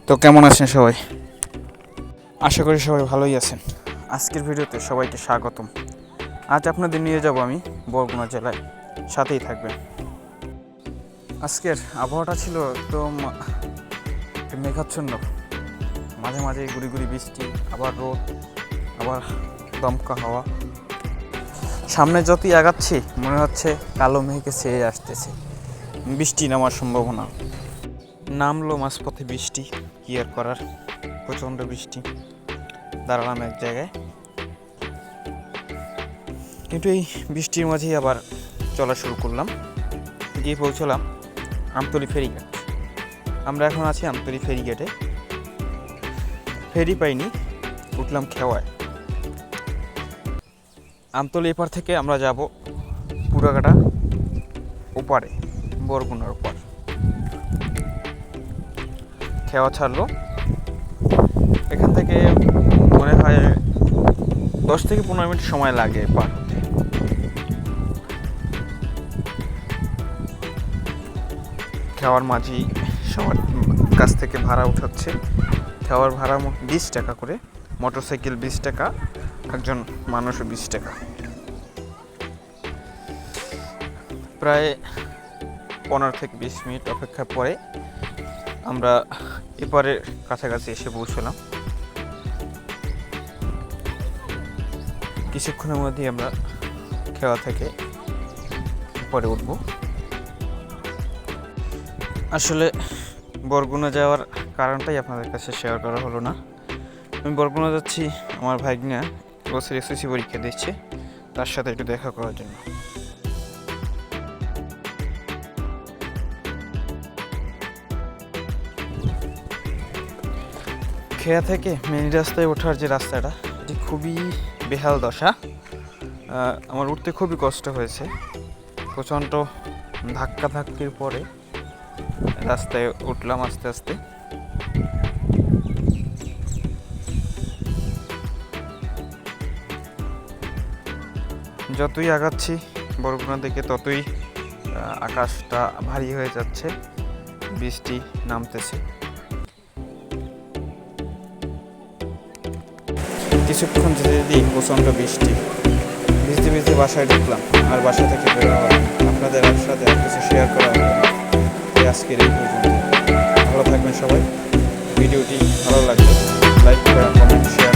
তো কেমন আছেন সবাই? আশা করি সবাই ভালোই আছেন। আজকের ভিডিওতে সবাইকে স্বাগতম। আজ আপনাদের নিয়ে যাব আমি বরগুনা জেলায়, সাথেই থাকবেন। আজকের আবহাওয়াটা ছিল একদম মেঘাচ্ছন্ন, মাঝে মাঝে গুড়ি গুড়ি বৃষ্টি, আবার রোদ, আবার দমকা হাওয়া। সামনে যতই আগাচ্ছি মনে হচ্ছে কালো মেঘে ছেয়ে আসতেছে, বৃষ্টি নামার সম্ভাবনা। নামলো মাঝপথে বৃষ্টি, কি আর করার, প্রচণ্ড বৃষ্টি। দাঁড়ালাম এক জায়গায়, কিন্তু এই বৃষ্টির মাঝেই আবার চলা শুরু করলাম। গিয়ে পৌঁছলাম আমতলী ফেরিঘাট। আমরা এখন আছি আমতলী ফেরিঘাটে। ফেরি পাইনি, উঠলাম খেওয়ায়। আমতলী এপার থেকে আমরা যাব পুরাঘাটা ওপারে, বরগুনার ওপার। খেওয়া ছাড়লো, এখান থেকে মনে হয় 10 থেকে 15 মিনিট সময় লাগে পার হতে। খেওয়ার মাঝি সবার কাছ থেকে ভাড়া উঠাচ্ছে। খেওয়ার ভাড়া 20 টাকা করে, মোটরসাইকেল 20 টাকা, একজন মানুষও 20 টাকা। প্রায় 15 থেকে 20 মিনিট অপেক্ষার পরে আমরা এপারের কাছাকাছি এসে পৌঁছলাম। কিছুক্ষণের মধ্যেই আমরা খেওয়া থেকে পরে উঠব। আসলে বরগুনা যাওয়ার কারণটাই আপনাদের কাছে শেয়ার করা হলো না। আমি বরগুনা যাচ্ছি আমার ভাগ্না বছর এসএসসি পরীক্ষা দিচ্ছে, তার সাথে একটু দেখা করার জন্য। খেয়া থেকে মেন রাস্তায় ওঠার যে রাস্তাটা, এটি খুবই বেহাল দশা। আমার উঠতে খুবই কষ্ট হয়েছে। প্রচণ্ড ধাক্কির পরে রাস্তায় উঠলাম আস্তে আস্তে। যতই আগাচ্ছি বরগুনা দিকে ততই আকাশটা ভারী হয়ে যাচ্ছে, বৃষ্টি নামতেছে। কিছুক্ষণ যেতে প্রচণ্ড বৃষ্টি, ভিজতে ভিজতে বাসায় ঢুকলাম, আর বাসা থেকে বেরোনো হবে। আপনাদের সাথে আর কিছু শেয়ার করা হবে না। আজকের এই পর্যন্ত। ভালো থাকবেন সবাই। ভিডিওটি ভালো লাগলে লাইক করেন, কমেন্ট, শেয়ার